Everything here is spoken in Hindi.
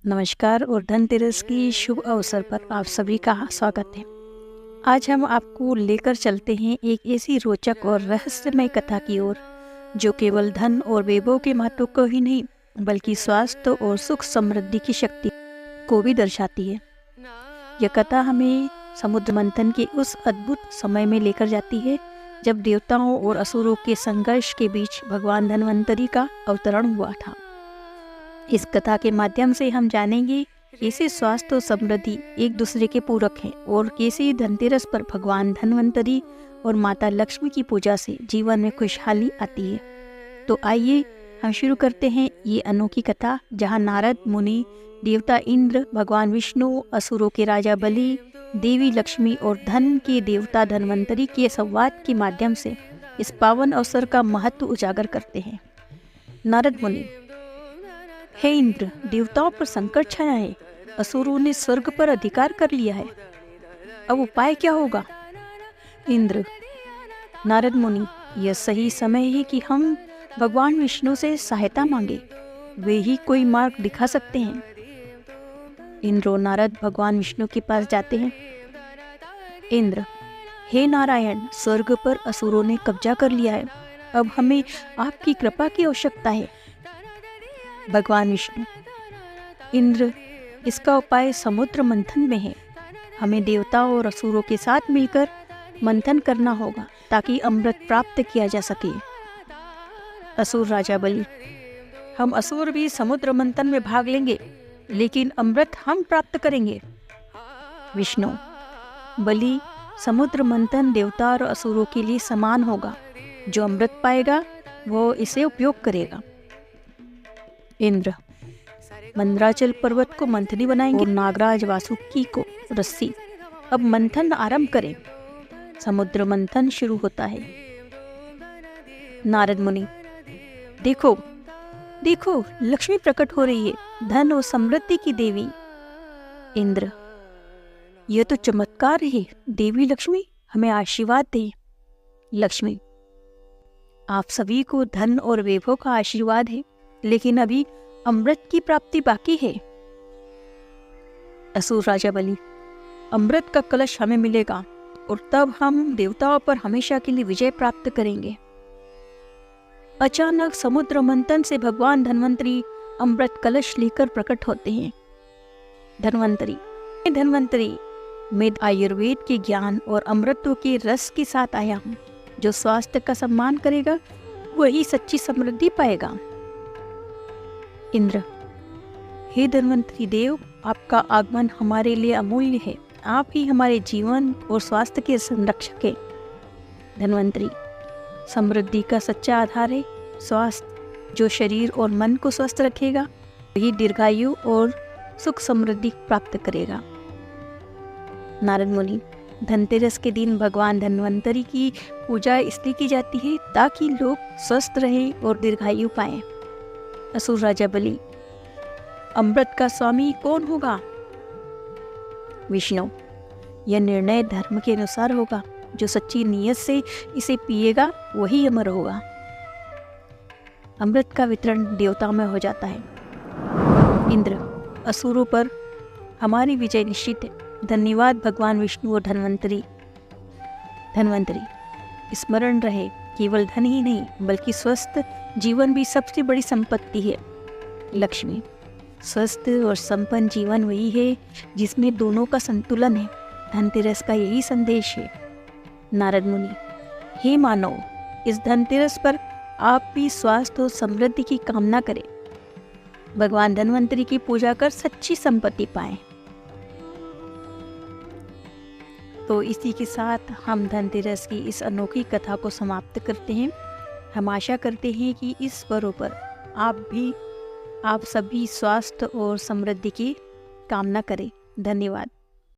नमस्कार और धनतेरस की शुभ अवसर पर आप सभी का स्वागत है। आज हम आपको लेकर चलते हैं एक ऐसी रोचक और रहस्यमय कथा की ओर जो केवल धन और वैभव के महत्व को ही नहीं बल्कि स्वास्थ्य और सुख समृद्धि की शक्ति को भी दर्शाती है। यह कथा हमें समुद्र मंथन के उस अद्भुत समय में लेकर जाती है जब देवताओं और असुरों के संघर्ष के बीच भगवान धन्वंतरी का अवतरण हुआ था। इस कथा के माध्यम से हम जानेंगे कैसे स्वास्थ्य और समृद्धि एक दूसरे के पूरक हैं और कैसे धनतेरस पर भगवान धन्वंतरी और माता लक्ष्मी की पूजा से जीवन में खुशहाली आती है। तो आइए हम शुरू करते हैं ये अनोखी कथा, जहाँ नारद मुनि, देवता इंद्र, भगवान विष्णु, असुरों के राजा बलि, देवी लक्ष्मी और धन के देवता धन्वंतरी के संवाद के माध्यम से इस पावन अवसर का महत्व उजागर करते हैं। नारद मुनि: हे इंद्र, देवताओं पर संकट छाया है, असुरों ने स्वर्ग पर अधिकार कर लिया है, अब उपाय क्या होगा? इंद्र: नारद मुनि, यह सही समय है कि हम भगवान विष्णु से सहायता मांगे, वे ही कोई मार्ग दिखा सकते हैं। इंद्र और नारद भगवान विष्णु के पास जाते हैं। इंद्र: हे नारायण, स्वर्ग पर असुरों ने कब्जा कर लिया है, अब हमें आपकी कृपा की आवश्यकता है। भगवान विष्णु: इंद्र, इसका उपाय समुद्र मंथन में है, हमें देवताओं और असुरों के साथ मिलकर मंथन करना होगा ताकि अमृत प्राप्त किया जा सके। असुर राजा बलि: हम असुर भी समुद्र मंथन में भाग लेंगे, लेकिन अमृत हम प्राप्त करेंगे। विष्णु: बलि, समुद्र मंथन देवता और असुरों के लिए समान होगा, जो अमृत पाएगा वो इसे उपयोग करेगा। इंद्र: मंदराचल पर्वत को मंथनी बनाएंगे और नागराज वासुकी को रस्सी। अब मंथन आरंभ करें। समुद्र मंथन शुरू होता है। नारद मुनि: देखो देखो, लक्ष्मी प्रकट हो रही है, धन और समृद्धि की देवी। इंद्र: यह तो चमत्कार है, देवी लक्ष्मी हमें आशीर्वाद दे। लक्ष्मी: आप सभी को धन और वैभव का आशीर्वाद है, लेकिन अभी अमृत की प्राप्ति बाकी है। असुर राजा बलि: अमृत का कलश हमें मिलेगा और तब हम देवताओं पर हमेशा के लिए विजय प्राप्त करेंगे। अचानक समुद्र मंथन से भगवान धन्वंतरी अमृत कलश लेकर प्रकट होते हैं। धन्वंतरी: धन्वंतरी, मैं आयुर्वेद के ज्ञान और अमृतों के रस के साथ आया हूँ। जो स्वास्थ्य का सम्मान करेगा वही सच्ची समृद्धि पाएगा। इंद्र: हे धन्वंतरी देव, आपका आगमन हमारे लिए अमूल्य है, आप ही हमारे जीवन और स्वास्थ्य के संरक्षक हैं। धन्वंतरी: समृद्धि का सच्चा आधार है स्वास्थ्य, जो शरीर और मन को स्वस्थ रखेगा वही दीर्घायु और सुख समृद्धि प्राप्त करेगा। नारद मुनि: धनतेरस के दिन भगवान धन्वंतरी की पूजा इसलिए की जाती है ताकि लोग स्वस्थ रहें और दीर्घायु पाएं। असुर राजा बलि: अमृत का स्वामी कौन होगा? विष्णु: यह निर्णय धर्म के अनुसार होगा, जो सच्ची नीयत से इसे पिएगा वही अमर होगा। अमृत का वितरण देवताओं में हो जाता है। इंद्र: असुरों पर हमारी विजय निश्चित है। धन्यवाद भगवान विष्णु और धन्वंतरी। धन्वंतरी: स्मरण रहे, केवल धन ही नहीं बल्कि स्वस्थ जीवन भी सबसे बड़ी संपत्ति है। लक्ष्मी: स्वस्थ और संपन्न जीवन वही है जिसमें दोनों का संतुलन है। धनतेरस का यही संदेश है। नारद मुनि: हे मानव, इस धनतेरस पर आप भी स्वास्थ्य और समृद्धि की कामना करें, भगवान धन्वंतरी की पूजा कर सच्ची संपत्ति पाएं। तो इसी के साथ हम धनतेरस की इस अनोखी कथा को समाप्त करते हैं। हम आशा करते हैं कि इस पर्व पर आप सभी स्वास्थ्य और समृद्धि की कामना करें। धन्यवाद।